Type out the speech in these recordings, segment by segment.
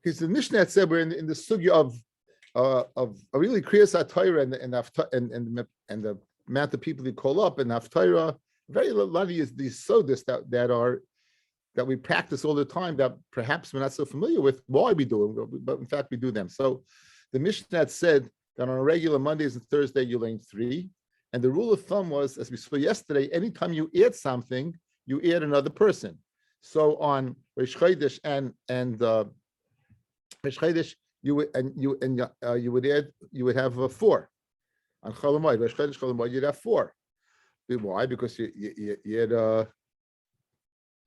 Because the Mishnah said we're in the sugya of really Kriyas HaTorah and the amount of people you call up and Haftarah. Very a lot of these sodas that we practice all the time that perhaps we're not so familiar with. Why we do them, but in fact we do them. So the Mishnah said that on a regular Mondays and Thursday you learn 3, and the rule of thumb was, as we saw yesterday, anytime you add something, you add another person. So on Rosh Chodesh and Rosh Chodesh, you would have 4. On Chol Hamoed, Rosh Chodesh Chol Hamoed, you'd have 4. Why? Because you had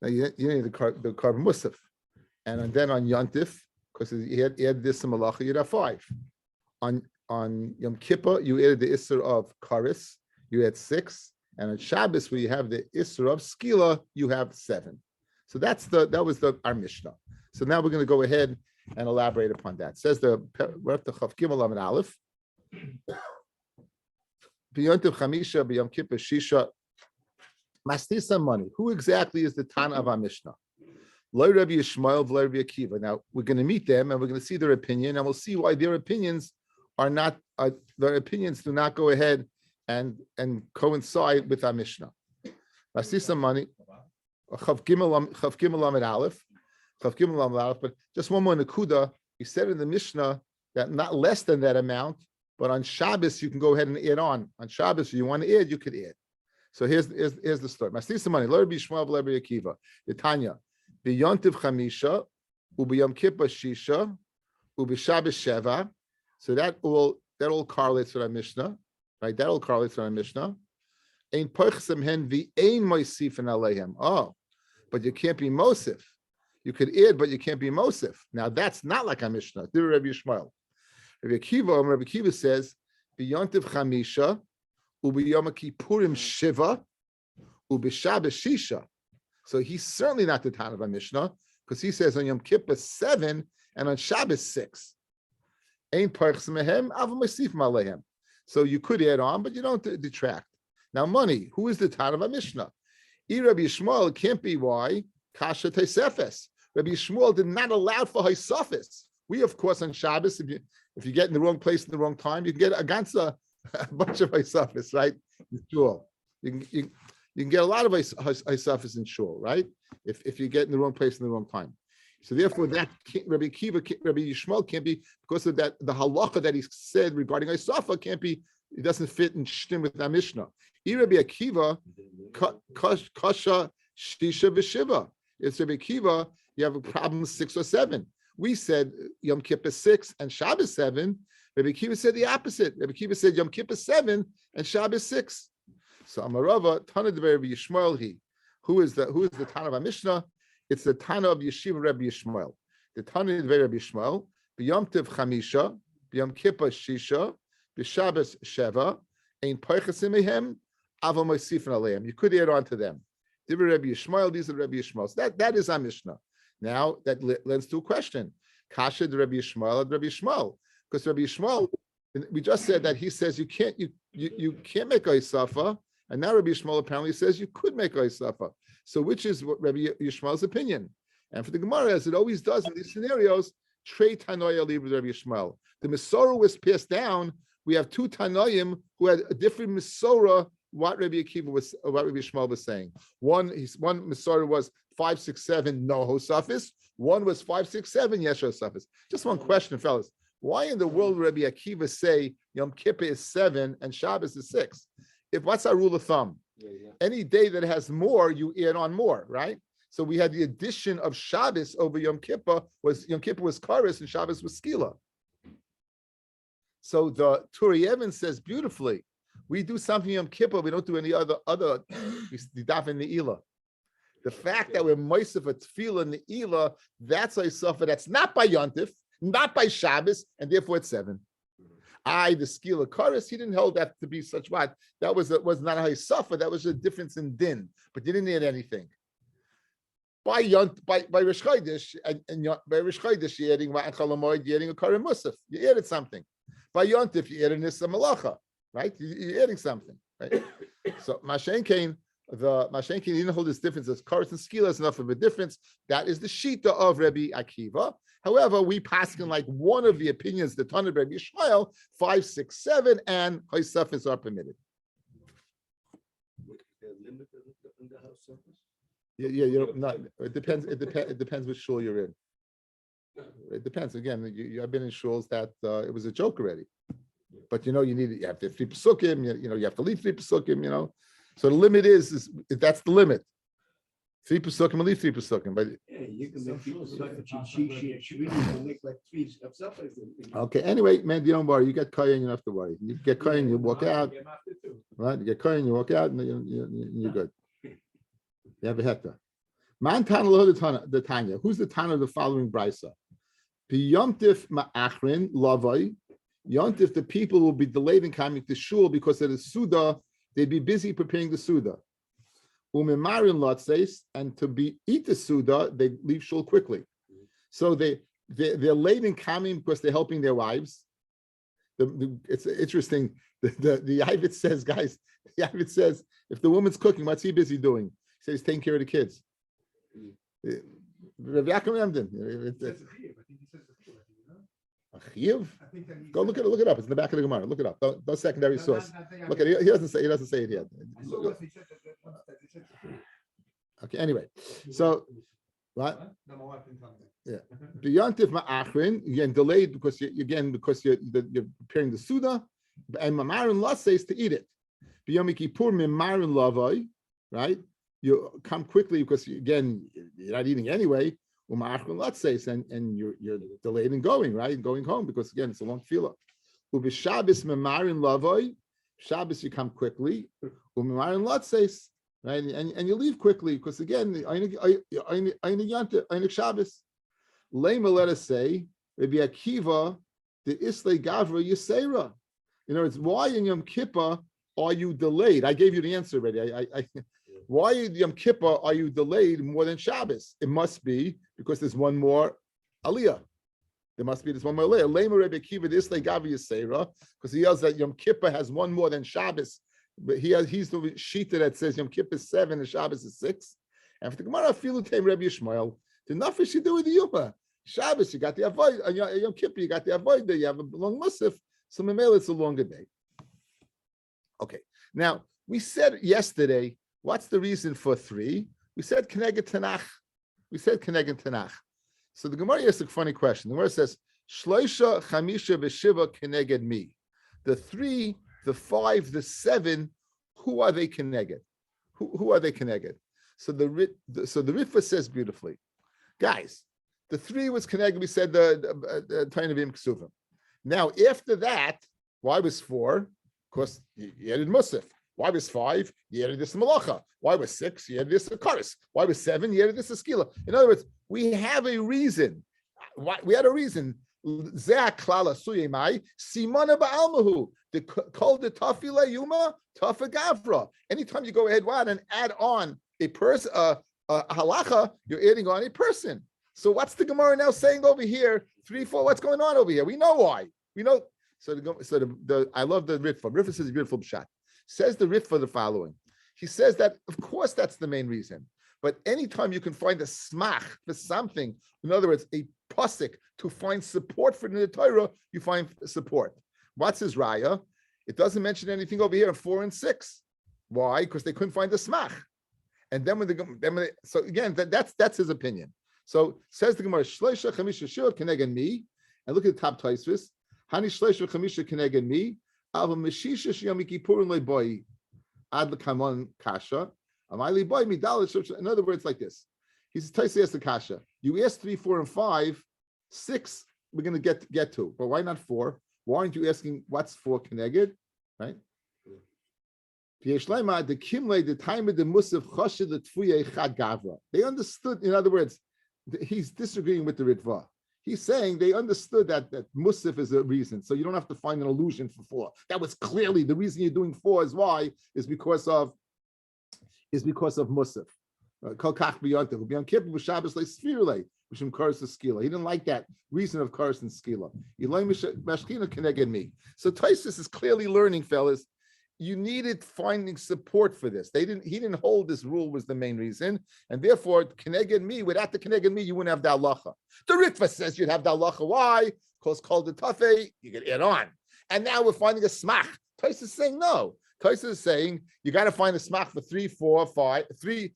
you need the carbon musaf, and then on Yontif, because you had this malacha, you'd have 5. On Yom Kippur, you added the Isser of Karis, you had 6, and on Shabbos, where you have the Isser of Skila, you have 7. So that was our Mishnah. So now we're going to go ahead and elaborate upon that. It says we're at the Chav Gimel Lamed Aleph. B'yontiv Chamisha, b'Yom Kippur Shisha. Mastisa money. Who exactly is the Tana of our Mishnah? Lo Rabbi Yishmael, v'lo Rabbi Akiva. Now we're going to meet them and we're going to see their opinion, and we'll see why their opinions are not. Their opinions do not go ahead and coincide with our Mishnah. Mastisa money. Chav Gimel Lamed Aleph. Chav Gimel Lamed Aleph. But just one more nakuda. He said in the Mishnah that not less than that amount, but on Shabbos you can go ahead and add on. On Shabbos, if you want to add, you could add. So here's the story. Mastisa money. Lo Rabbi Yishmael, v'lo Rabbi Akiva. The Tanya. B'yontiv Chamisha, u'b'Yom Kippur Shisha, u'b'Shabbos Sheva. So that all correlates with our Mishnah, right? That all correlates with our Mishnah. Ein pochsem hen v'ein moisifin aleihem. Oh, but you can't be mosif. You could add, but you can't be mosif. Now that's not like our Mishnah. Do Rabbi Yishmael. Rabbi Akiva says, b'yontiv Chamisha, u'b'Yom Kippurim Shiva, u'b'Shabbos Shisha. So he's certainly not the Tana of our Mishnah, because he says on Yom Kippur 7 and on Shabbos 6. Ein parchs mehem avu masif malehem. So you could add on, but you don't detract. Now money. Who is the Tana of our Mishnah? Rabbi Yishmael can't be why kasha teisefes. Rabbi Yishmael did not allow for haisafis. We of course on Shabbos, if you get in the wrong place in the wrong time, you can get a bunch of haisafis, right? Sure. You can get a lot of Isafis in shul, right? If you get in the wrong place in the wrong time. So therefore, that Rabbi Yishmael can't be, because of that, the halacha that he said regarding Isafa can't be, it doesn't fit in shtim with our Mishnah. Rabbi Akiva, kasha shtisha v'shiva. It's Rabbi Akiva, you have a problem 6 or 7. We said Yom Kippur 6 and Shabbos 7. Rabbi Akiva said the opposite. Rabbi Akiva said Yom Kippur 7 and Shabbos 6. So Amarava Tana de Rabbi Yishmael. Who is the Tana of our Mishnah? It's the Tana of Yeshiva Rabbi Yishmael. The Tana de Rabbi Yishmael. B'Yom Tov Chamisha, B'Yom Kippur Shisha, B'Shabbos Sheva. Ein Poichasim Mehem Ava Moisifin Aleim. You could add on to them. Divrei Rabbi Yishmael. These are Rabbi Yishmael. So that is our Mishnah. Now that lends to a question: Kasha de Rabbi Yishmael and Rabbi Yishmael, because Rabbi Yishmael, we just said that he says you can't make Isafa. And now Rabbi Yishmael apparently says you could make Isafa. So which is what Rabbi Yishmael's opinion? And for the Gemara, as it always does in these scenarios, Trei Tanoya leave with Rabbi Yishmael. The Masorah was passed down. We have 2 Tanoim who had a different Masorah, what Rabbi Yishmael was saying. One Masorah was 5, 6, 7, no Hosafis. One was 5, 6, 7, yes Hosafis. Just one question, fellas. Why in the world would Rabbi Akiva say Yom Kippur is 7 and Shabbos is 6? What's our rule of thumb? Any day that has more, you add on more, right? So we had the addition of Shabbos over Yom Kippur was Karis and Shabbos was Skila. So the Turi Evans says beautifully, we do something Yom Kippur, we don't do any other we daf in the Ela. The fact that we're moisef a tefillah in the Ela, that's a suffer. That's not by Yontif, not by Shabbos, and therefore it's 7. The Skila Karis, he didn't hold that to be such what. That was not how he suffered. That was a difference in din, but you didn't add anything. By Rosh Chodesh, and by Rosh Chodesh, you're adding Ma'an Chalamoid, you're adding a Karim Musaf. You added something. By Yontif, you're adding Nissa Malacha, right? You're adding something, right? So Mashen Kain, the Mashenkin didn't hold this difference as Karas and Skila is enough of a difference. That is the Shita of Rabbi Akiva. However, we pass in like one of the opinions, the Tana of Rabbi Yishmael, 5, 6, 7, and Haisafis are permitted. Yeah, you don't. Not. It depends. It depends which shul you're in. It depends. Again, I've been in shuls that it was a joke already. But you have to 3 pesukim. You have to leave 3 pesukim. So the limit is that's the limit. 3 pesukim and leave 3 pesukim. But you can make like 3 okay. Anyway, man, you don't worry. You get kohen, you don't have to worry. You get kohen, you walk out. Right? You get kohen, you walk out, and you're good. You have a hectare. Man Tana the Tanya. Who's the Tana of the following brisa? B'yomtiv ma'achrin lavai. Yontif, the people will be delayed in coming to shul because of the Suda, they'd be busy preparing the Suda. Umemarin lotzeis, and to eat the Suda, they leave shul quickly. So they're late in coming because they're helping their wives. It's interesting. The Yavit says, guys, the Yavit says, if the woman's cooking, what's he busy doing? He says he's taking care of the kids. Rabbi Yaakov Emden. Go look it up. It's in the back of the Gemara. Look it up. No secondary source. Look at it. He doesn't say it yet. Okay. Anyway, so what? Yeah. B'yantif ma'achrin, again delayed because you're preparing the Suda, and mamarin says to eat it. B'yom Kippur mamarin lavai, right? You come quickly because you're not eating anyway. And you're delayed in going, right? Going home because again it's a long tefillah. Shabbos memarin lavoi, Shabbos you come quickly. Memarin latzeis, right? And you leave quickly because again einik Shabbos. Lema, let us say Rabbi Akiva the Islay Gavra Yisera. In other words, why in Yom Kippur are you delayed? I gave you the answer already. Why in Yom Kippur are you delayed more than Shabbos? It must be because there's one more aliyah. There's one more aliyah. Lema Rebbe Kiva this Gavi Yisera, because he yells that Yom Kippur has one more than Shabbos. But he's the shita that says Yom Kippur is 7 and Shabbos is 6. And for the Gemara, Filu Teim Rebbe Yishmael, the nafesh you do with the Yuma. Shabbos you got the avoid, Yom Kippur you got the avoid there. You have a long musaf, so Memel it's a longer day. Okay, now we said yesterday. What's the reason for 3? We said Keneged Tanakh. So the Gemara asks a funny question. The Gemara says, Shloisha, Chamisha, Veshiva, Keneged me. The 3, the 5, the 7, who are they Keneged? Who are they Keneged? So the Ritva says beautifully, guys, the 3 was Keneged, we said the Tainavim Ksuvim. Now, after that, why was 4? Of course, you added Musaf. Why was 5? You added this malacha. Why was 6? You added this karis. Why was 7? You added this skila. In other words, we have a reason. We had a reason. Simana ba'almahu. The called the tafila yuma tafa gavra. Anytime you go ahead and add on a person, a halacha, you're adding on a person. So what's the Gemara now saying over here? 3, 4. What's going on over here? We know why. We know. So I love the Ritva. Ritva says beautiful pshat. Says the Ritva the following. He says that, of course, that's the main reason. But anytime you can find a smach for something, in other words, a pasuk to find support for the Torah, you find support. What's his raya? It doesn't mention anything over here in 4 and 6. Why? Because they couldn't find the smach. And then so again, that's his opinion. So says the Gemara, Shleisha Chamisha Shua Keneged me, and look at the top Taisvis. Hani Shleisha Chamisha Keneged me. In other words, like this. He says, Taisa asked the kasha. You asked 3, 4, and 5, 6. We're going to get to, but why not 4? Why aren't you asking what's 4 Keneged, right? They understood. In other words, he's disagreeing with the Ritva. He's saying they understood that Musaf is a reason, so you don't have to find an allusion for 4. That was clearly the reason you're doing 4 is why is because of Musaf. He didn't like that reason of Karas and Skila. So Taisus is clearly learning, fellas. you needed finding support for this. He didn't hold this rule was the main reason, and therefore Keneged me, without the Keneged me, you wouldn't have the halacha. The Ritva says you'd have the halacha. Why? Because called the Tafe, you get it on. And now we're finding a smach. Tais is saying no. Tais is saying you got to find a smach for 3, 4, 5, 3,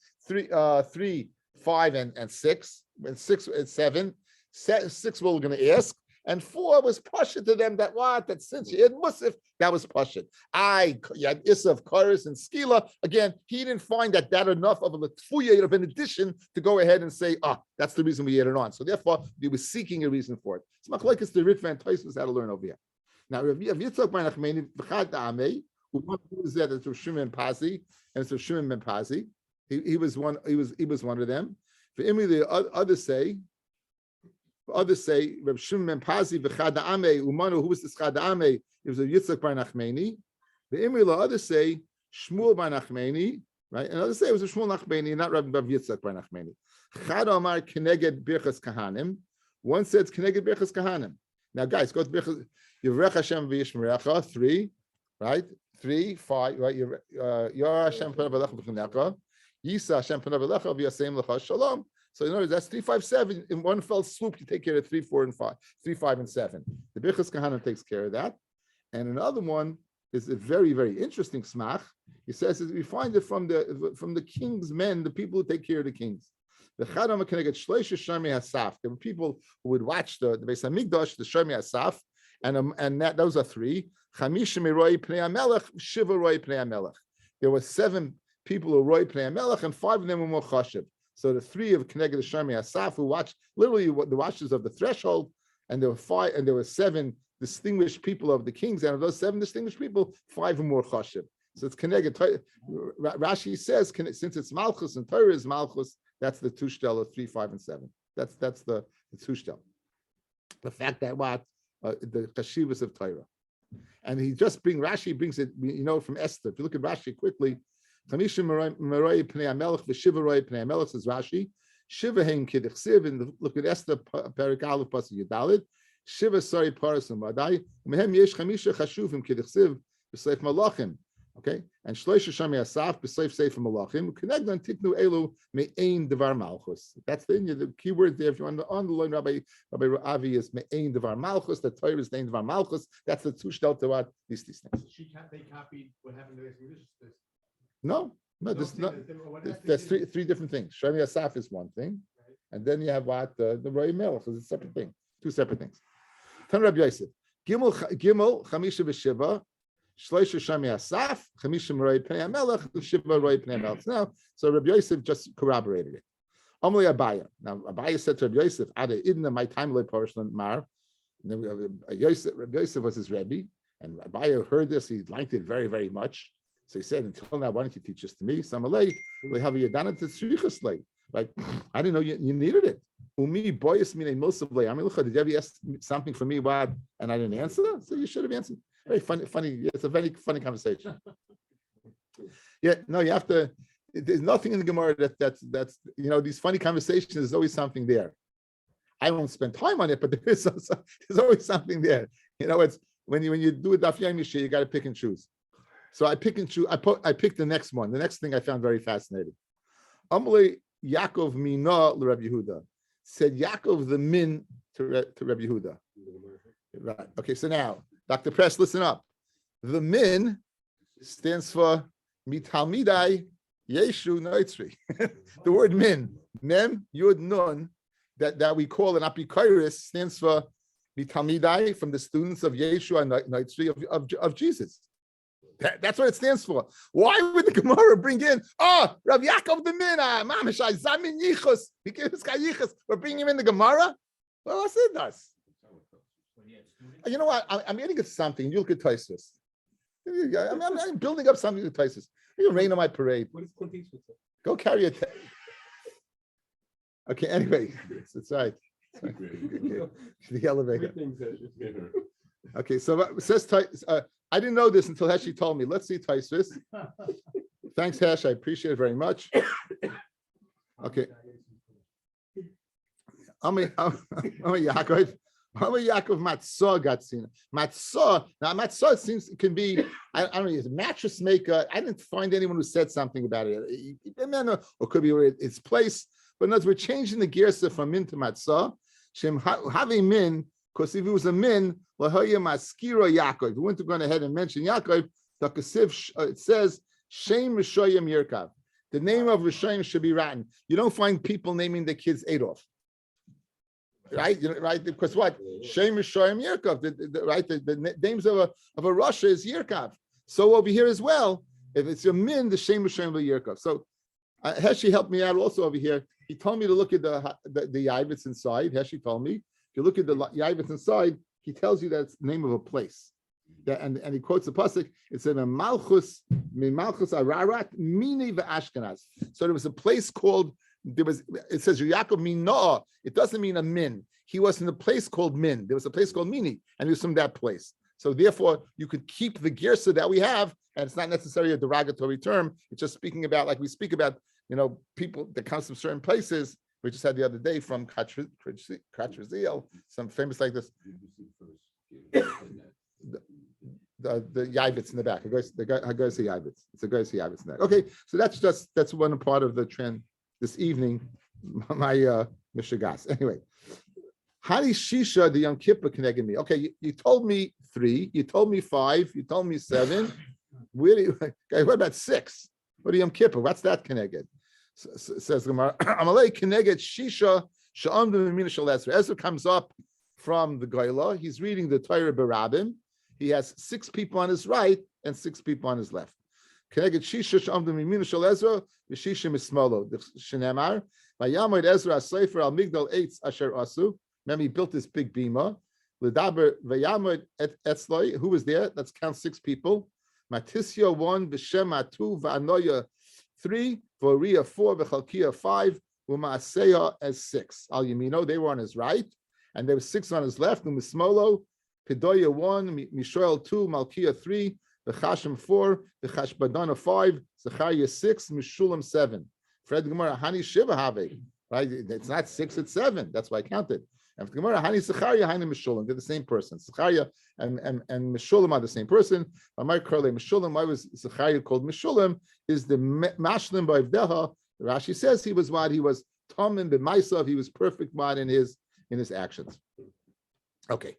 5, and 6, and 6 and 7. 6 we're going to ask. And 4 was pasha to them that since you had Musaf, that was pasha. You had Issav, Karis, and Skila. Again, he didn't find that enough of a Latfuya of an addition to go ahead and say, that's the reason we added on. So therefore, he was seeking a reason for it. It's not like it's the Ritva and Tais how to learn over here. Now, Rabbi Yitzchak Bar Nachmani, V'chad Da'amei, who was there, that's Rav Shimon Pazi, and it's Rav Shimon Ben Pazi. He was one of them. For Imri, the others say, Reb Shimon Ben Pazi v'chad ha'amei umanu. Who was this chad ha'amei? It was a Yitzchak Bar Nachmani. The Imri, the others say Shmuel Bar Nachmani, right? And others say it was a Shmuel Nachmani, not Rabbi Yitzchak Bar Nachmani. Chad Omar Keneged Birchas Kahanim. One says Keneged Birchas Kahanim. Now, guys, go to Birchas Yivrech Hashem v'Yishmerecha 3, right? 3, 5, right? Yor Hashem panav elecha v'chinecha. Yisa Hashem panav elecha v'yasem lecha shalom. So in other words, that's 3, 5, 7. In one fell swoop, you take care of 3, 4, and 5, 3, 5, and 7. The Birchas Kahana takes care of that. And another one is a very, very interesting smach. He says we find it from the king's men, the people who take care of the kings. The Chadam Keneged Shleisha Shomrei Hasaf. There were people who would watch the Beis Hamikdash, the Shomrei Hasaf, and those are 3. Chamisha Miroi Pnei HaMelech, Shiva Roi Pnei HaMelech. There were 7 people who Roi Pnei HaMelech, and 5 of them were more chashiv. So the 3 of Keneged Shomrei Hasaf who watched literally the watchers of the threshold, and there were 7 distinguished people of the kings, and of those 7 distinguished people, 5 are more chashiv. So it's Keneged. Rashi says since it's Malchus and Torah is Malchus, that's the tushtel of 3, 5, and 7. That's the tushtel. The fact that the chashivas of Torah, and Rashi brings it, from Esther. If you look at Rashi quickly. Chamisha Meroi Pnei HaMelech v'Shiva Roi Pnei HaMelech says Rashi. Shiva Hein Kidchsiv, and look at Esther Perik Aleph Pasuk Yudalid. Shiva Sari Paras and Madai. Mehem Yesh Chamisha Chashuvim Kidchsiv b'Seif Malachim. Okay, and Shloisha Shomrei Hasaf b'Seif Seif Malachim. Connected on Tiknu Elu Me'ein Devar Malchus. That's the key word there. If you want to underline Rabbi Avi is Me'ein Devar Malchus. The Torah is Me'ein Devar Malchus. That's the tushtel to what these things. They copied what happened to this. No, that's 3 different things. Shomrei Hasaf is one thing, right. And then you have the Roi Melech is a separate thing, 2 separate things. Tan Rabbi Yosef, Gimel Chamisha v'Shiva, Shloisha Shomrei Hasaf, Chamisha Roi Pnei HaMelech, Shiva Roi Pnei HaMelech. Now, so Rabbi Yosef just corroborated it. Amalei Abaya. Now Abaya said to Rabbi Yosef, "Ada idna my time loy parshlan mar." Rabbi Yosef was his Rebbe, and Abaya heard this. He liked it very, very much. So he said, until now, why don't you teach this to me? Samalei, we have you done it to tzrichaslei. Like, I didn't know you needed it. Umi boyas mine milsavlei. I mean, look, did you ever ask something for me, and I didn't answer? So you should have answered. Very funny. It's a very funny conversation. Yeah, no, you have to. There's nothing in the Gemara that's these funny conversations. There's always something there. I won't spend time on it, but there's always something there. It's when you do a Daf Yomi Megilah, you got to pick and choose. So I pick and choose. I picked the next one. The next thing I found very fascinating. Amalei Yaakov Mina l'Rabbi Yehuda, said Yaakov the min to Rabbi Yehuda. Right. Okay. So now, Dr. Press, listen up. The min stands for Mitalmidai Yeshu Noitzri. The word min, Mem Yud Nun, that we call an Apikairis, stands for Mitalmidai, from the students of Yeshu and Noitzri of Jesus. That's what it stands for. Why would the Gemara bring in, Rav Yaakov the Mina, Mamashai, Zamin Yichus, we're bringing him in the Gemara? Well, I said that. You know what? I'm getting at something. You look at Taisus. I'm building up something to Taisus. You rain on my parade. What is Clint Eastwood? Go carry it. Okay, anyway, it's right. The elevator. Okay, so it says I didn't know this until Heshi told me. Let's see Taisus. Thanks, Hesh. I appreciate it very much. Okay. I'm a Yaakov. Mama Yaakov Matzah got seen. Matzah, now matzah seems it can be, I don't know, he's a mattress maker. I didn't find anyone who said something about it. Or could be its place. But in other words, we're changing the gersa from min to matzah. Shem having min, because if it was a min, lahaya maskira Yaakov. We went going ahead and mention Yaakov. It says Shem Rishoyim Yirkav. The name of Rishoyim should be written. You don't find people naming their kids Adolf. Right, right, because what? Shem Rishoyim Yirkav. The names of a Russia is Yirkav. So over here as well, if it's a min, the Shem Rishoyim Yirkav. So Heshi helped me out also over here. He told me to look at the Yavitz inside. Heshi told me, if you look at the Yavitz inside, he tells you that it's the name of a place. And he quotes the pasuk. It said Malchus Ararat Mini ve'Ashkenaz. So there was a place called. It says Yaakov Minah. It doesn't mean a min. He was in a place called Min. There was a place called Mini, and he was from that place. So therefore, you could keep the girsa that we have, and it's not necessarily a derogatory term. It's just speaking about, like we speak about, people that come from certain places. We just had the other day from Katraziel, some famous like this. The Yavitz in the back. The Yavitz. It's a goes Yavitz in the back. Okay, so that's one part of the trend this evening. My Mishagas. Anyway, Hani Shisha the Yom Kippur connected me. Okay, you told me 3. You told me 5. You told me 7. What about 6? What are Yom Kippur? What's that connected? Says Gemara. Amalei connected Shisha Sha'am Mina Shal Ezra. Ezra comes up from the Goyla. He's reading the Torah Barabim. He has 6 people on his right and 6 people on his left. Connected Shisha Sha'amdu Mimina Shal Ezra, Yeshisha Mismolo. The Shenemar, Vayamod Ezra Aslefer Al Migdal Eitz Asher Asu. Remember, he built this big bima. Ledaber Vayamod Etzloi. Who was there? Let's count 6 people. Matisya 1, B'Shem 2, Va'anoya 3, V'Oriya 4, V'Chalkiya 5, U'Ma'aseya as 6. Al Yamino, they were on his right, and there were 6 on his left. U'Mismolo, Pedoya 1, Mishoel 2, Malkiya 3, V'Chashem 4, V'Chashbadana 5, Zechariah 6, Mishulam 7. Fred Gemara, Hani Shiva Have. Right? It's not 6, it's 7. That's why I counted. And for Gemara, Hani Zechariah, Hani Mishulam. They're the same person. Zechariah and Mishulam are the same person. Amar Karle Mishulam, why was Zechariah called Mishulam? Is the Mashlim by Vdeha. Rashi says he was what? He was Tomim b'Maisav. He was perfect man in his actions. Okay.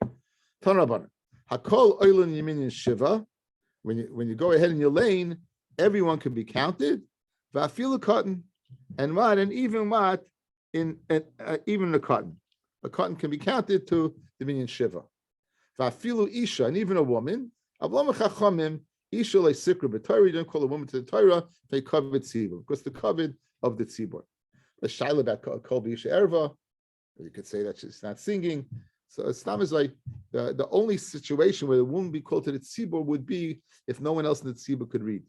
Tanraban. Hakol Oilun Yamin Shiva. When you go ahead in your lane, everyone can be counted. Vafilu cotton. And what? And even what? Even the cotton. A cotton can be counted to the minyan Shiva. Vafilu Isha, and even a woman. Avlama Chachamim, Isha le Sikra b'Torah. You don't call a woman to the Torah, they cover tzibur, because the covered of the tzibur. The shaila about kol b'isha erva, you could say that she's not singing. So Islam is like the only situation where the woman be called to the tzibur would be if no one else in the tzibur could read.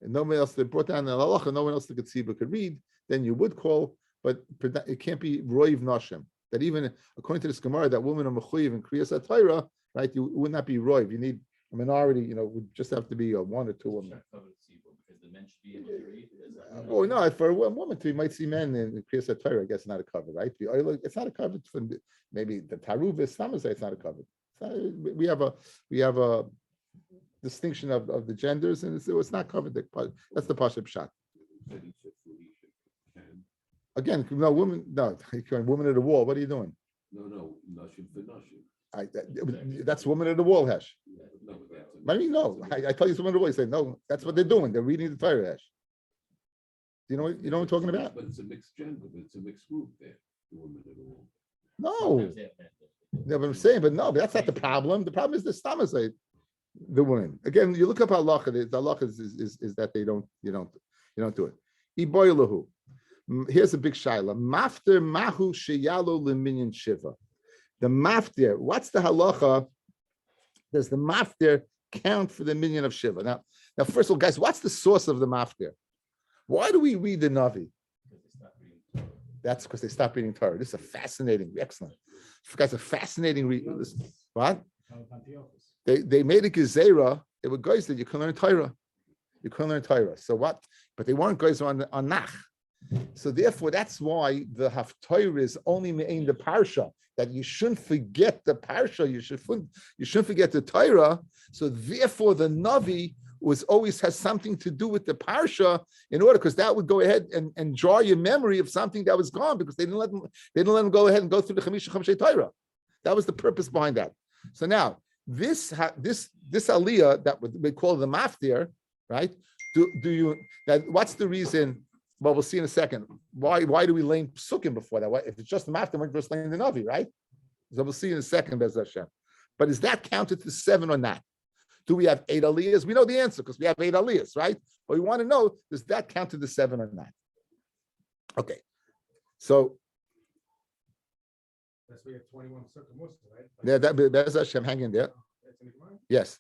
And no one else that brought down the halacha, no one else in the tzibur could read, then you would call, but it can't be roiv nashim. That even according to this Gemara, that women are mechuyev in kriyas Torah, right? You would not be roiv. You need a minority. Would just have to be 1 or 2 women. Because the men should be able to read. Oh no, for a woman too, you might see men in kriyas Torah. I guess not a cover, right? It's not a cover for maybe the taruvis. Some say it's not a cover. We have a distinction of the genders, and it's not covered. That's the pashup shot. Again, no women. No, woman at the wall. What are you doing? No, nashim for nashim. That's woman at the wall, Hesh. No, What do you mean, no? I tell you someone at the wall. You say no. That's what they're doing. They're reading the Torah, Hesh. You know what I'm talking about? But it's a mixed gender. But it's a mixed group there. The women at the wall. No. No, but I'm saying, but that's not the problem. The problem is the stamazite, the women. Again, you look up halacha. The halacha is that you don't do it. Iboilahu. Here's a big shaila. Mafter mahu sheyalo leminyan shiva. The mafter. What's the halacha? Does the mafter count for the minyan of shiva? Now, first of all, guys, what's the source of the mafter? Why do we read the Navi? That's because they stopped reading Torah. This is a fascinating, excellent. Guys, a fascinating read. What? They made a gezerah. It was guys that you can learn Torah. You couldn't learn Torah. So what? But they weren't guys on Nach. So therefore, that's why the Haftorah is only in the parsha. that you shouldn't forget the parsha, you shouldn't forget the Torah. So therefore, the Navi always has something to do with the parsha in order, because that would go ahead and draw your memory of something that was gone, because they didn't let them go ahead and go through the Chamisha Torah. That was the purpose behind that. So now this aliyah that we call the maftir, right? What's the reason? Well, we'll see in a second. Why do we lane psukim before that? If it's just the maftir, we're just laying the navi, right? So we'll see in a second, Bez Hashem. But is that counted to 7 or not? Do we have 8 aliyahs? We know the answer because we have 8 aliyahs, right? But we want to know, does that count to the 7 or not? Okay. So That's why you have 21 circle Muslim, right? yeah, that Bez Hashem, hang in there. That's in the Gemara? Yes.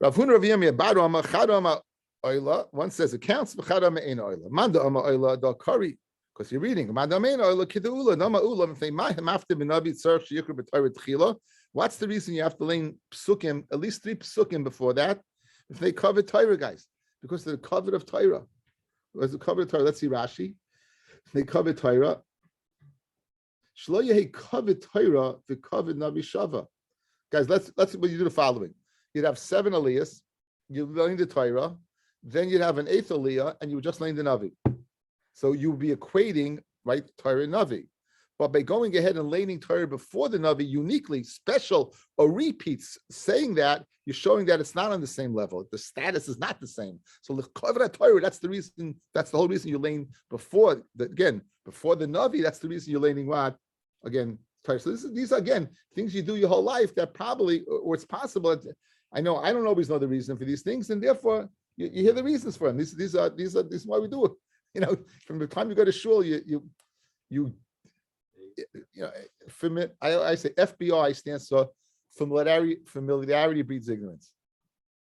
Rav Huna Rav Yirmiyah Baro Amar Chad Amar Oila. One says it counts, but Chad Amar Ein Oila. Manda Amar Oila Dal Kari. Because you're reading. Manda Ein Oila Kiduula Nama Ula. If they might have to be Navi Tzarch Sheyikru B'Torah Tchila. What's the reason you have to lay psukim, at least 3 psukim before that, if they cover Torah, guys? Because they're covered of Torah. What's the cover of Torah? Let's see Rashi. They cover Torah. Shlo Yehi covered Torah, the covered Navi Shava. Guys, let's you do the following. You'd have 7 aliyahs, you'd learn the Torah, then you'd have an 8th aliyah, and you would just learn the Navi. So you would be equating, right, Torah and Navi. But by going ahead and laying Torah before the Navi, uniquely, special, or repeats, saying that, you're showing that it's not on the same level. The status is not the same. So the Torah, that's the reason, that's the whole reason you're laying before the Navi, that's the reason you're laying what? Again, Torah. So these are, again, things you do your whole life that probably, or it's possible. I know I don't always know the reason for these things, and therefore you hear the reasons for them. This is why we do it. You know, from the time you go to shul, I say FBI stands for familiarity breeds ignorance.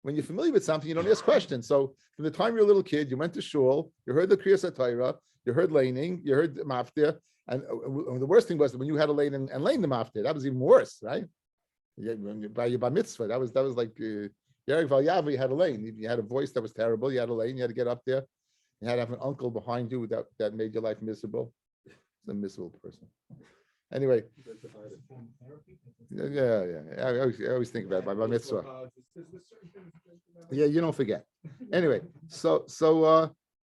When you're familiar with something, you don't ask questions. So from the time you're a little kid, you went to shul, you heard the Kriyas HaTorah, you heard laning, you heard the maftir, and the worst thing was that when you had to lane and lane the maftir, that was even worse, right? By your bar mitzvah, that was like Yerek Valyavi had a lane. You had a voice that was terrible. You had a lane. You had to get up there. You had to have an uncle behind you that made your life miserable. It's a miserable person. Anyway, yeah. I always think about it, my mitzvah. Yeah, you don't forget. Anyway, so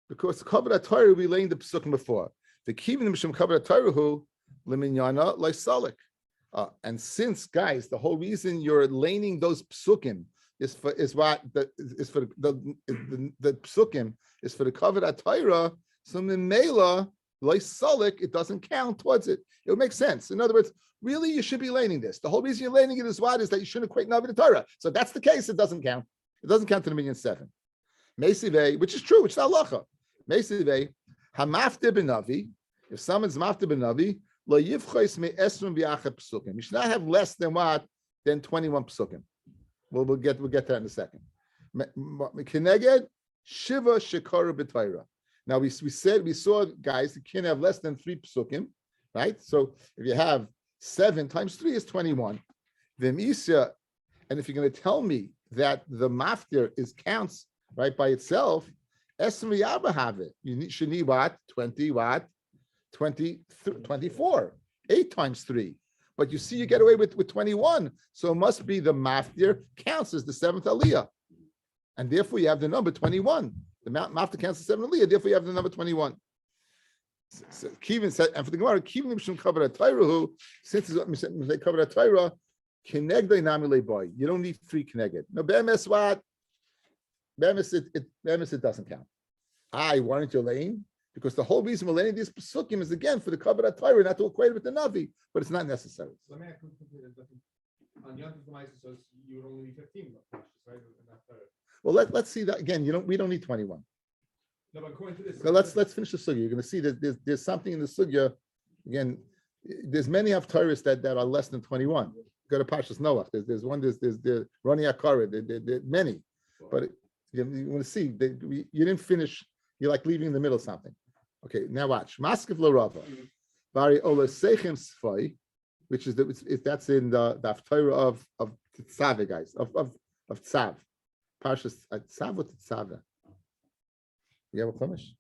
because the covered Torah we laying the psukim before the kivim mishum covered Torah who liminyana loisalik. And since, guys, the whole reason you're laning those psukim is for the psukim is for the covered Torah. So Mimela loisalik, it doesn't count towards it. It would make sense. In other words, really, you should be laning this. The whole reason you're laning it is that you shouldn't equate Navi to Torah. So that's the case. It doesn't count. It doesn't count to the minyan 7. Mesivei, which is true, which is halacha. Mesivei, hamafte benavi. If someone's mafte benavi, lo yivchois me esrim v'achet psukim. You should not have less than what? Than 21 psukim. We'll get to that in a second. Keneged shiva shekara b'Torah. Now we saw, guys, you can't have less than 3 psukim, right? So if you have 7 times 3 is 21. V'misya, and if you're going to tell me that the maftir counts right by itself, esrim v'yarba have it. You should need what? 20 what? 24. 8 times 3. But you see, you get away with 21. So it must be the maftir counts as the 7th aliyah. And therefore you have the number 21. The maftir counts as 7th aliyah, therefore you have the number 21. So Kivin said, and for the Gemara, Kivin Mishum covered a Torah, since they covered a Torah, Kenegdei Namile boy. You don't need 3 Keneged. No, Be'emes what? Be'emes it doesn't count. Why aren't you laying? Because the whole reason we're laying these psukim is again for the covered Torah, not to equate it with the Navi, but it's not necessary. Let me on Yom Tov so you would only need 15, right? Well, let's see that again. We don't need 21. No, but according to this, So let's finish the sugya. You're going to see that there's something in the sugya. Again, there's many of Torahs that are less than 21. Go to Pashas Noach. There's one. There's Roni Akara. There many, but you want to see you didn't finish. You're like leaving in the middle of something. Okay, now watch. Maskiv lo Rava, Bari Ola Sechem Sfai, which is that's in the Torah of Tzav, guys, of Tzav. Parshas Tzav or Tzav? You have a chumash?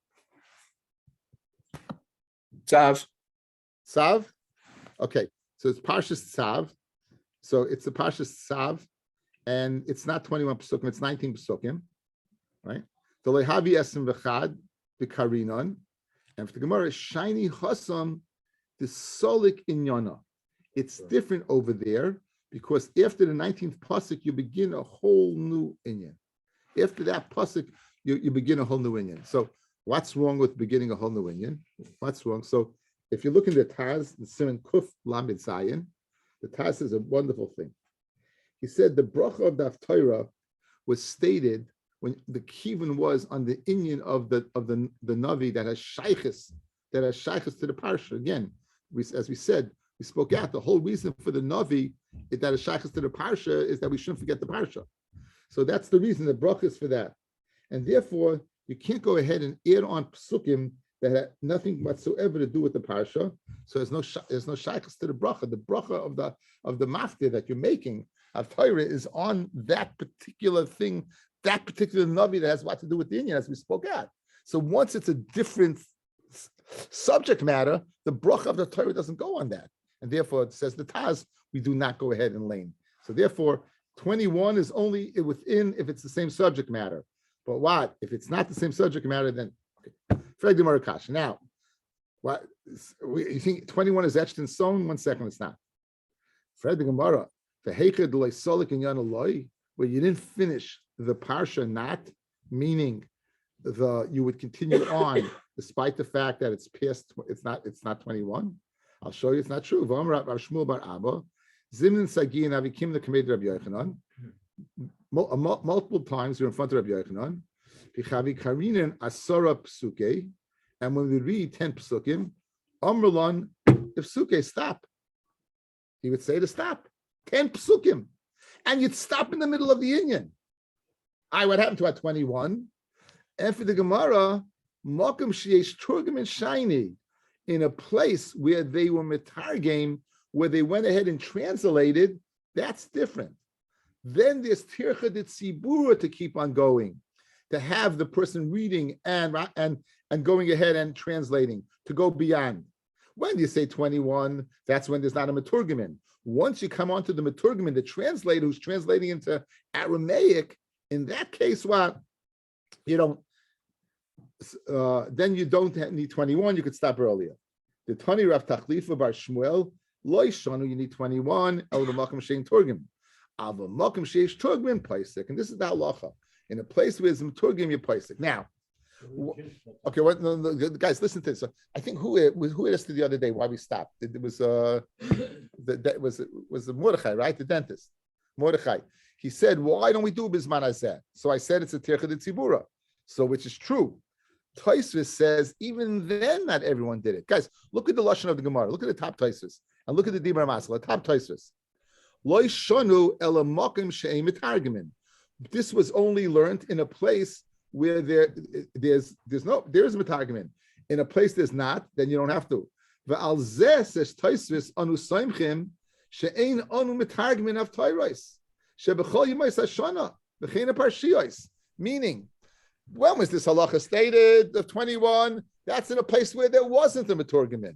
Tzav. Tzav? Okay. So it's Parshas Tzav. So it's the Parshas Tzav, and it's not 21 Pesukim, it's 19 Pesukim, right? The Lehavi Esim V'chad, the Karinon, and for the Gemara, Shiny Chasam, the Solik Inyana. It's different over there because after the 19th Pasuk, you begin a whole new Inyan. After that Pasuk, you begin a whole new Inyan. So what's wrong with beginning a whole new Inyan? What's wrong? So if you look in the Taz, the Simon Kuf Lamed Zayin, the Taz is a wonderful thing. He said the bracha of Daf Torah was stated when the kivun was on the Inyan of the Navi that has shaykhis to the parsha. Again, as we said, we spoke out the whole reason for the Navi that is shaykhis to the parsha is that we shouldn't forget the parsha. So that's the reason the bracha is for that, and therefore you can't go ahead and add on psukim that had nothing whatsoever to do with the parsha. So there's no shaykhis to the bracha. The bracha of the maftir that you're making of Torah is on that particular thing, that particular navi that has what to do with the Inyan, as we spoke out. So once it's a different subject matter, the bracha of the Torah doesn't go on that, and therefore it says the Taz, we do not go ahead and lane. So therefore, 21 is only within if it's the same subject matter. But what if it's not the same subject matter? Then okay. Now, what you think 21 is etched in stone? 1 second, it's not. Fred the Gemara, the Heichad Loy Solik and Yana Loy, where you didn't finish the parsha, not meaning you would continue on despite the fact that it's past. It's not 21. I'll show you it's not true. Shmuel bar Abba, Zimnin Sagi and Avikim the Kamed Rabbi Yochanan. Multiple times you're in front of Rabbi Yochanan. Pichavi Karinen Asara Psuke, and when we read 10 Psukim, Amrulon, if Psuke stop, he would say to stop 10 Psukim, and you'd stop in the middle of the Inyan. What happened to at 21? And for the Gemara, Mokum Sheyesh Turgum and Shiny, in a place where they were mitargim, where they went ahead and translated, that's different. Then there's Tircha de Tzibura to keep on going, to have the person reading and going ahead and translating, to go beyond. When you say 21, that's when there's not a Maturgiman. Once you come onto the Maturgiman, the translator who's translating into Aramaic, in that case, what? You don't, then you don't need 21, you could stop earlier. The Tani Rav Tachlifa Bar Shmuel, Loy Shanu, you need 21, El Makam Shein Turgim. Ava Makam Sheish Turgim Paisik, and this is the halacha. In a place where there's Turgim, you Paisik. Now, okay, what? No, guys, listen to this. So I think who asked the other day why we stopped? It was that was the Mordechai, right? The dentist, Mordechai. He said, "Why don't we do Bisman Hazeh?" So I said it's a Tircha de Tzibura, so which is true. Tosfos says even then not everyone did it. Guys, look at the lashon of the Gemara. Look at the top Tosfos and look at the Dibur Masala. Top Tosfos. Lo shanu ela makim she'ei mitargimin. This was only learned in a place where there's mitargimin. In a place there's not, then you don't have to. Ve'al zeh says Tosfos anu saimchim she'ein anu mitargimin of Tairos she'bechol yimais hashana v'chein parshiyos. Meaning, when was this halacha stated of 21? That's in a place where there wasn't a Maturgimin.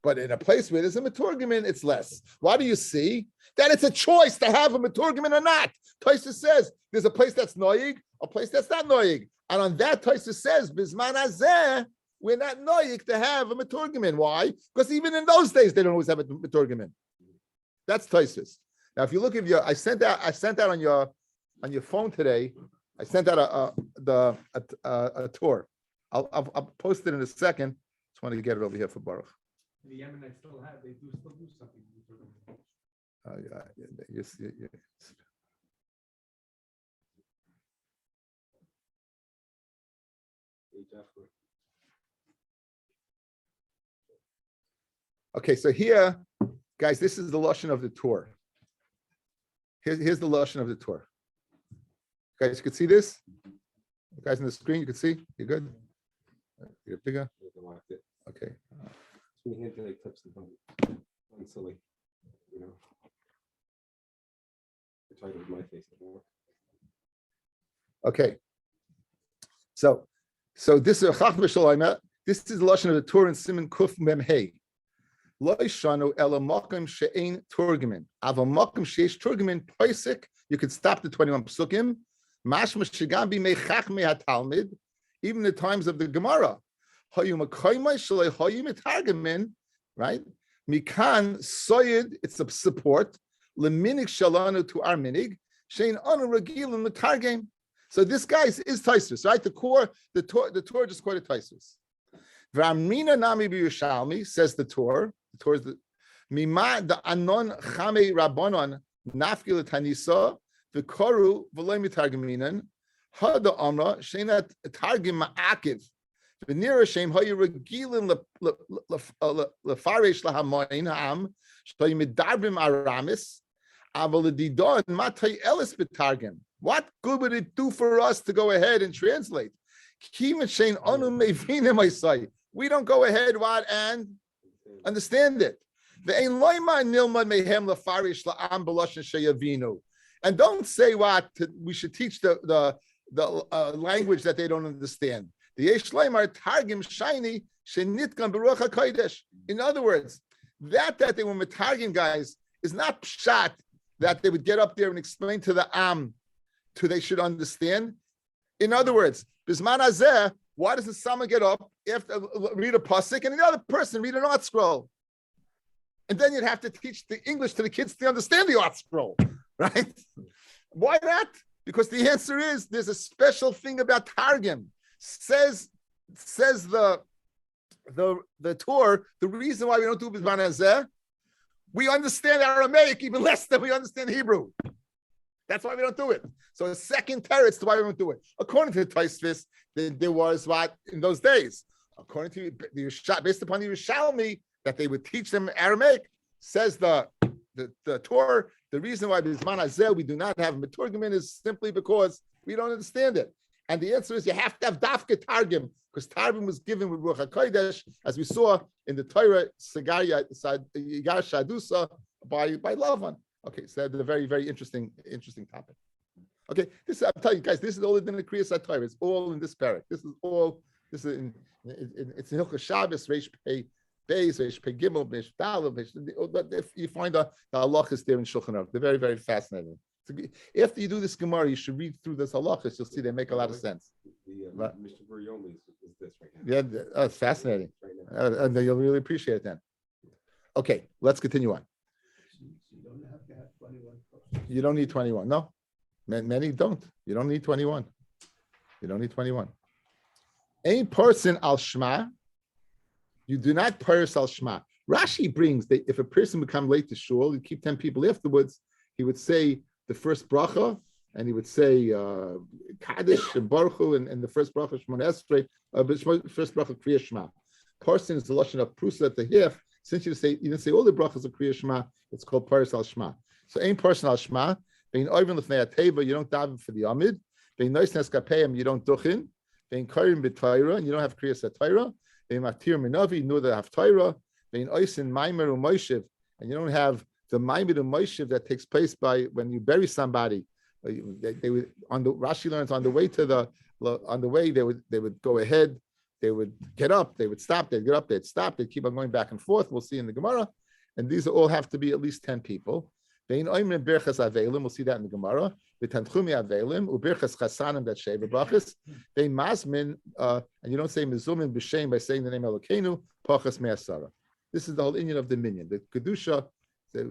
But in a place where there's a Maturgimin, it's less. Why do you see? That it's a choice to have a Maturgimin or not. Tosfos says there's a place that's noyig, a place that's not noyig. And on that, Tosfos says, Bisman Hazeh, we're not noyig to have a Maturgimin. Why? Because even in those days, they don't always have a Maturgimin. That's Tosfos. Now, if you look at I sent out on your phone today, I sent out a tour. I'll post it in a second. Just wanted to get it over here for Baruch. The Yemenites they still do something. Yes. Okay, so here, guys, this is the lashon of the tour. Here's the lashon of the tour. Guys, you can see this? You guys on the screen, you can see? You good? You're bigger? Okay. Silly, you know. I tried it with my face. Okay. So this is a Chachma Shalayma. This is the lashon of the tour in Siman Kuf Mem Hey. Lo ishanu ela makom she'ein turgemin. Ava makom she'esh turgemin poisik. You could stop the 21 psukim. Mashma shigam b'mei chachmei hatalmid. Even the times of the Gemara. Hayu makoymai shalei hayu mitargemin. Right? Mikan soyed. It's a support. Leminig shalanu to our minig. Shein anu regilim mitargem. So this guy is Taisus, right? The Torah just quoted Taisus. V'amrina nami b'Yushalmi, says the Torah. The Torah is the Mima the anon chame rabbanon nafkil tanisa v'koru v'loy mitargeminan hada amra sheinat targim ma'akiv v'nira shem hayu regilin lefaresh lahamoin ha'am shloy midarbim aramis aval didon matay elis betargim. What good would it do for us to go ahead and translate? We don't go ahead and understand it. And don't say what we should teach the language that they don't understand. In other words, that they were metargim guys is not pshat that they would get up there and explain to the am to they should understand. In other words, bisman hazeh, why does the someone get up after read a pasuk and the other person read an art scroll? And then you'd have to teach the English to the kids to understand the art scroll, right? Why not? Because the answer is there's a special thing about Targum. Says the Torah, the reason why we don't do bisman hazeh, we understand Aramaic even less than we understand Hebrew. That's why we don't do it. So the second teretz to why we don't do it. According to the Tosfos, there was what in those days. According to based upon the Yerushalmi, that they would teach them Aramaic. Says the Torah, the reason why Bisman Hazeh we do not have Meturgamin is simply because we don't understand it. And the answer is you have to have Dafka Targum, because Targum was given with Ruach HaKodesh, as we saw in the Torah, Yigar Shadusa by Lavan. Okay, so that's a very, very interesting topic. Okay, I'm telling you guys, this is all in the Kriyas HaTorah. It's all in this parak. It's in Hilchos Shabbos, Reish Pei Beis, Reish Pei Gimel, Reish Daled. If you find the halachas there in Shulchan Aruch, they're very, very fascinating. After you do this Gemara, you should read through this halachas. You'll see they make a lot of sense. Mr. Buryomi is this right now. Yeah, it's fascinating. Right now. And you'll really appreciate it then. Okay, let's continue on. You don't need 21. No, many don't. You don't need 21. You don't need 21. A person al shma, you do not purse al shma. Rashi brings that if a person would come late to shul, you keep 10 people afterwards, he would say the first bracha, and he would say Kaddish and Baruch Hu, and the first bracha Shmona Esrei, first bracha Kriya Shema. Person is the lashon of prusa at the hif. Since you didn't say all the brachas of Kriya Shema, it's called Paris al Shema. So ein person al Shema, bein oivin l'fnei ateva, you don't daven for the amid. Bein nois neskapeyim, you don't duchin. Bein korim b'Torah, and you don't have Kriyas HaTorah. Bein matir minavi, nor the have Torah. Bein oisin maimer u'moishiv, and you don't have the maimer u'moishiv that takes place by when you bury somebody. They would on the Rashi learns on the way they would go ahead, they would get up, they would stop, they'd get up, they'd stop, they'd keep on going back and forth. We'll see in the Gemara, and these all have to be at least 10 people. We'll see that in the Gemara. And you don't say mezumin b'shem by saying the name Elokeinu pachas me'asara. This is the whole inyan of the minyan, the kedusha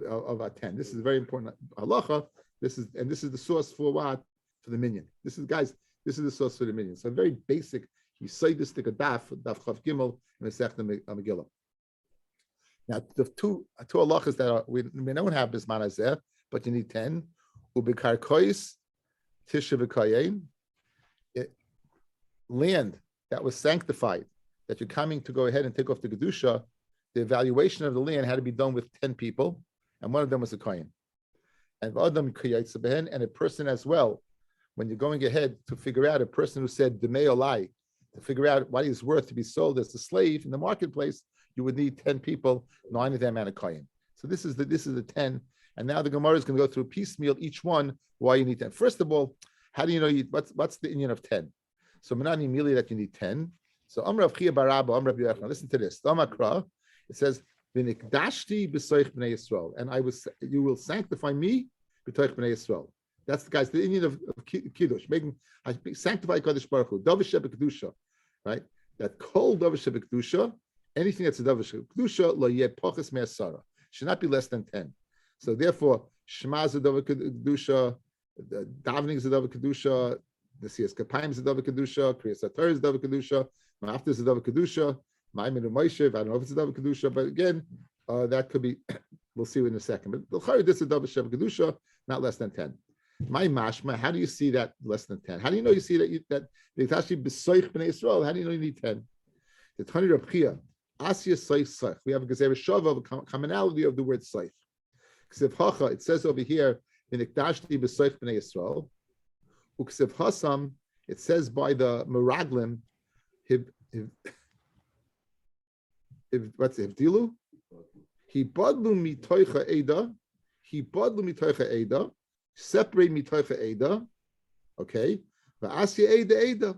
of our 10. This is a very important halacha. This is the source for what? For the minyan. This is the source for the minyan. So very basic. You say this to daf chav gimel in the Masechta Megillah. Now the two halachas that we don't have bisman hazeh, but you need 10. Ubikar kois tisha v'kayin. Land that was sanctified, that you're coming to go ahead and take off the kedusha. The evaluation of the land had to be done with 10 people, and one of them was a kohen. And a person as well, when you're going ahead to figure out a person who said demei olai, to figure out what he's worth to be sold as a slave in the marketplace, you would need 10 people, 9 of them and a kohen. So this is the 10. And now the Gemara is going to go through piecemeal each one why you need 10. First of all, how do you know what's the inyan of 10? So Menani immediately that you need 10. So Amr of Chia Barabba, Amr of Yochanan. Listen to this. It says V'nikdashti b'soich b'nei Yisrael, and you will sanctify me b'toich b'nei Yisrael. That's the guys, the Indian of Kiddush, I sanctify Kadosh Baruch Hu, Davar Shebekdusha, right? That kol Davar Shebekdusha, anything that's a Davar Shebekdusha, lo yeh poches me'asara, should not be less than 10. So therefore, Shema is a Davar Kedusha, davening is a Davar Kedusha, the Siyas Kapayim is a Davar Kedusha, Kriyas HaTorah is a Davar Kedusha, Ma'afta is a Davar Kedusha, Ma'amid Moshe, I don't know if it's a Davar Kedusha, but again, that could be, we'll see in a second. But the Chari, this is a Davar Shebekdusha, not less than 10. My mashma, how do you see that less than 10? How do you know you see that it's actually besoich b'nei Yisrael? How do you know you need 10? The Tani Reb Chia, Asya Soich Soich. We have a gezer shava, a commonality of the word soich. Ksiv hacha, it says over here, v'nikdashti besoich b'nei Yisrael. Uksiv hasam, it says by the meraglim, what's it? Hivdilu? He badlu mitoicha eda. He badlu mitoicha eda. Separate mitoicha eda, okay? Va'asya eda eda,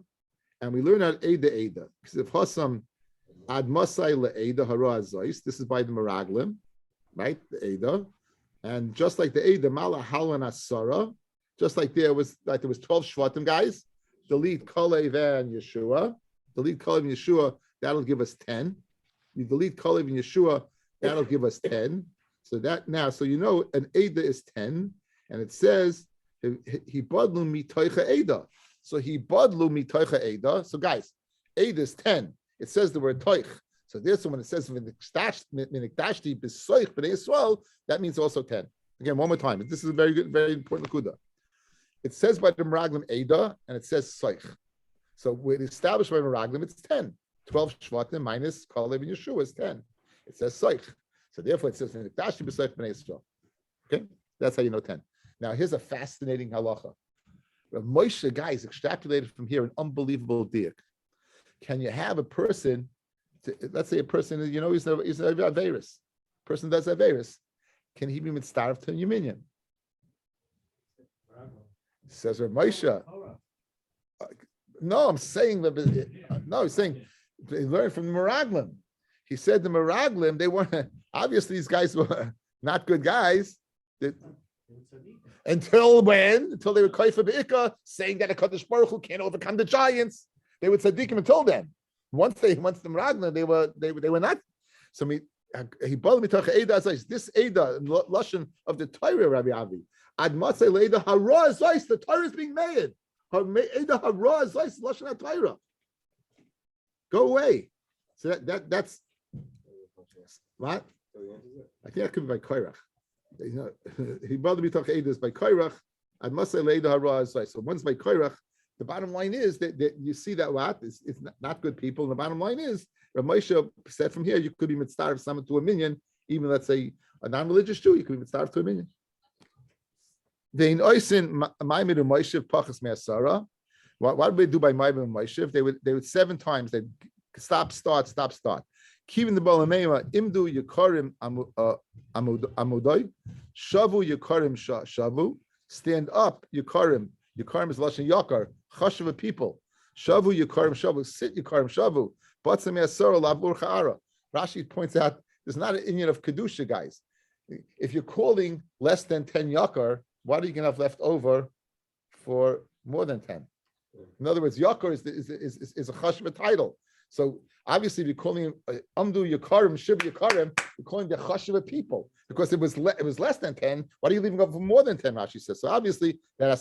and we learn out eda eda. Because if hasam ad masai le'eda hara azois, this is by the meraglim, right? The eda, and just like the eda mala halan asara, just like there was 12 shvatim guys. Delete Kalev and Yeshua. Delete Kalev and Yeshua. That'll give us 10. You delete Kalev and Yeshua. That'll give us 10. So that now, so you know an eda is 10. And it says he badlu mitoicha eda. So he badlu mitoicha eda. So guys, eda is 10. It says the word toich. So there's when it says minikdashti b'soich b'nei Yisrael, that means also 10. Again, one more time. This is a very good, very important kuda. It says by the meraglim eda, and it says soich. So when established by meraglim, it's 10. 12 shvatim minus Kalev and Yeshua is 10. It says soich. So therefore, it says minikdashti b'soich b'nei Yisrael. Okay, that's how you know 10. Now, here's a fascinating halacha. Moshe, guys, extrapolated from here an unbelievable diak. Can you have a person, let's say a person, he's a Averis. Person does Averis. Can he be mitzvah to Yeminian? Says Moshe. No, I'm saying that. No, he's saying they learned from the Meraglim. He said the Meraglim, they weren't, obviously these guys were not good guys. Until when? Until they were kaifa be'ika, saying that a Kadosh Baruch Hu can't overcome the giants. They were tzaddikim until then. Once the Meraglim, they were not. So he bought me to Eda Azais. This Eda, lashon of the Torah, Rabbi Avi. Ad matzei leida hara Azais. The Torah is being made. Eda hara Azais lashon Torah. Go away. So that's what? I think that could be by Korach. He bothered me talk Eidos by Korach. I must say Leida Hara. So once by Korach, the bottom line is that you see that what it's not good people. And the bottom line is, Rav Moshe said from here, you could be mitzvah someone to a minion, even let's say a non-religious Jew, you could be mitzvah to a minion. Vein oisin ma'amid Moshe pachas me'asara. What would they do by ma'amid Moshe? They would 7 times they stop, start. Kivin the Balamema, Imdu Yakarim Amudai, Shavu Yakarim Shavu, stand up Yakarim. Yakarim is Lashon Yakar, Chashuva people. Shavu Yakarim Shavu, sit Yakarim Shavu, Batsam Yasara Lavur Cha'ara. Rashi points out there's not an Indian of Kedusha, guys. If you're calling less than 10 Yakar, what are you going to have left over for more than 10? In other words, Yakar is a Chashuva title. So obviously, if you're calling Amdu Yakarim, Shiv Yakarim, you're calling the Chashuva people because it was less than 10. Why are you leaving up for more than 10? Rashi says. So obviously, there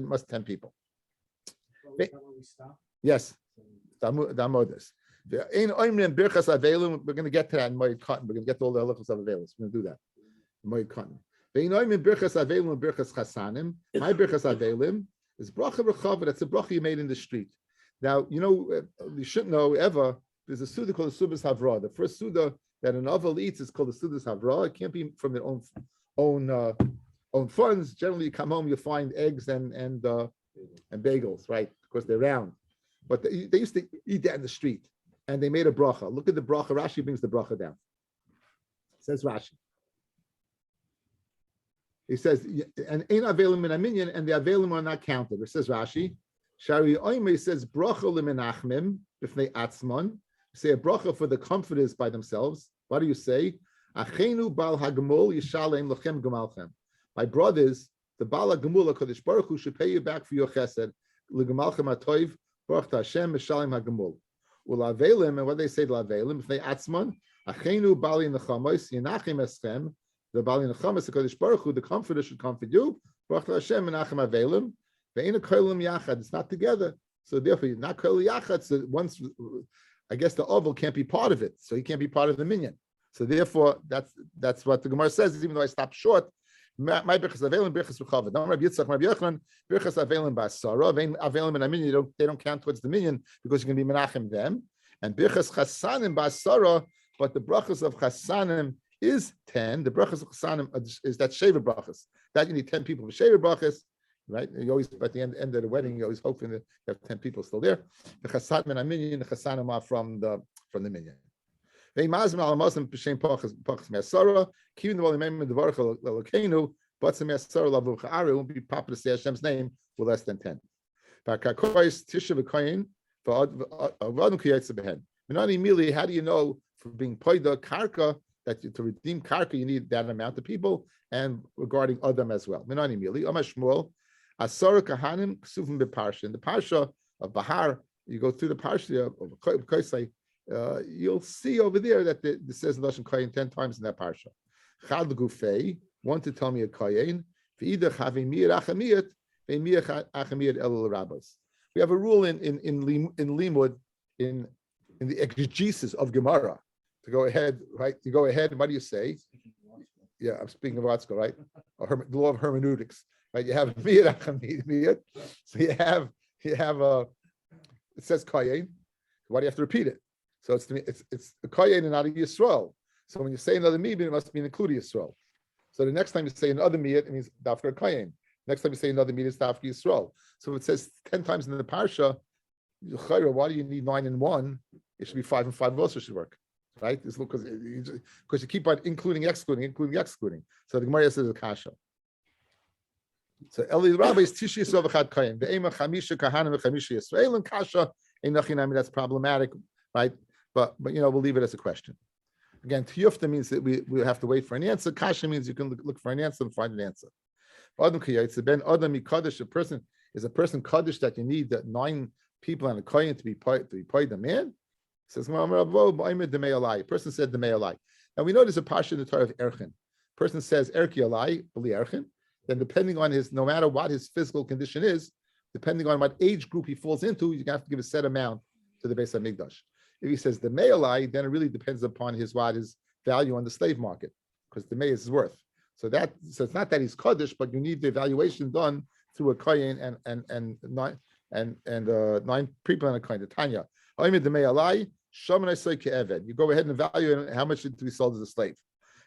must 10 people. Yes, Damodas. We're going to get to that in Moed Cotton. We're going to get to all the halachos of Avelis. We're going to do that. Moed Cotton. My Birchas Avelim is bracha rechava. That's a bracha you made in the street. Now, you shouldn't know ever, there's a Suda called the Sudas Havra. The first Suda that an Aval eats is called the Sudas Havra. It can't be from their own funds. Generally, you come home, you find eggs and bagels, right? Because they're round. But they used to eat that in the street. And they made a bracha. Look at the bracha. Rashi brings the bracha down. Says Rashi. He says, and ein avelim min aminyan, and the avelim are not counted. It says Rashi. Shari Oimei says bracha lemenachmim b'fnei atzmon. Say a bracha for the comforters by themselves. What do you say? Achenu bal hagemul yishalem lochem gemalchem. My brothers, the bal hagemul HaKadosh Baruch Hu should pay you back for your chesed. Legemalchem atoiv baruch Hashem mishalem hagemul. Ulavelim, and what they say to Lavelim, if they atzman, achenu bali nechamos yenachim eschem. The bali nechamos HaKadosh Baruch Hu, the comforter should comfort you. Baruch Hashem menachem avelim. Ve'ena kolim yachad. It's not together. So therefore, not kolim yachad. So once, I guess the oval can't be part of it, so he can't be part of the minyan. So therefore, that's what the Gemara says. Even though I stopped short, my birchas avelim, birchas v'chavod. No, Rabbi Yitzchak, Rabbi Yochanan, birchas avelim ba'asara, avelim and a minyan. They don't count towards the minyan because you can be menachem them. And birchas chasanim ba'asara, but the brachas of chasanim is 10. The brachas of chasanim is that sheva brachas. That you need 10 people for sheva brachas. Right? You always, at the end of the wedding, you always hoping that you have 10 people still there. The chasanim and a minyan, the chasanim are from the minyan. They mazim al muslim b'shem pachas me'asara. Kivin the volim the baruch l'lokeinu, but some me'asara lavu cha'aru won't be popular to say Hashem's name with less than 10. V'akakoyis tisha v'koyin v'adam kiyetze behen. Menani mili, how do you know for being poida karka that to redeem karka you need that amount of people, and regarding Adam as well. Menani mili, Amar Shmuel, asara kahanim ksufim b'parsha. In the parsha of Bahar, you go through the parsha of Kaisai. You'll see over there that it says Lashon Kayin 10 times in that parsha. Chad l'gufei, one to tell me a Kayin, v'idach havimir achamiyat, v'imir achamiyat el rabbos. We have a rule in Limud, in the exegesis of Gemara, to go ahead, right? You go ahead, and what do you say? Yeah, I'm speaking of Watzko, right? The law of hermeneutics, right? You have mir achamiyat, so you have it says Kayin. Why do you have to repeat it? So it's a Kayin and not a Yisrael. So when you say another miyat, it must be including Yisrael. So the next time you say another miyat, it means dafka Kayin. Next time you say another miyat, it's dafka Yisrael. So it says 10 times in the parsha, why do you need 9 and 1? It should be 5 and 5 also should work, right? It's because you keep on including, excluding. So the Gemara says a kasha. So Eli Rabbi is Tishi Yisrael v'chad Kayin. Ve'ema chamisha kahanim v'chamisha Yisrael and kasha. That's problematic, right? But we'll leave it as a question. Again, tiyufta means that we have to wait for an answer. Kasha means you can look for an answer and find an answer. Adam kiyayitz ben adam mikdash. A person is a person kaddish that you need that 9 people and a kohen to be paid the man. Says a person said the me'alai. Now we know there's a pasha in the Torah of erchin. Person says erki alai b'li erchin. Then depending on no matter what his physical condition is, depending on what age group he falls into, you have to give a set amount to the Beis HaMikdash. If he says the me'alai, then it really depends upon his value on the slave market, because the mei is his worth. So it's not that he's kaddish, but you need the evaluation done through a kohen and 9 people in a kohen. The Tanya, the me'alai shaman asay ke'eved. You go ahead and evaluate how much to be sold as a slave.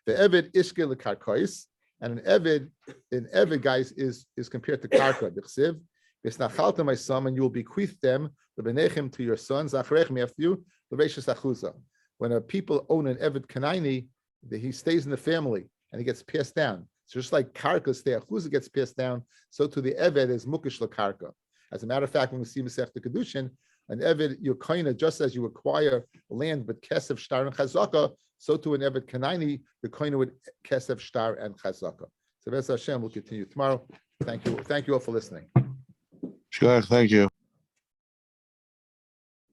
The eved ishke lekarkais, and an eved guys is compared to karka. D'chsiv v'snachalta my son, and you will bequeath them lebenechem to your sons acharechim after you l'reishas achuza. When a people own an eved kanaini, he stays in the family and he gets passed down. So just like karka stay achuza gets passed down, so to the eved is mukish lekarka. As a matter of fact, when we see Masechta Kedushin, an eved your koina, just as you acquire land with kesef shtar and chazaka, so to an eved kanaini, the koina with kesef shtar and chazaka. So B'ez Hashem, we'll continue tomorrow. Thank you all for listening. Sure, thank you.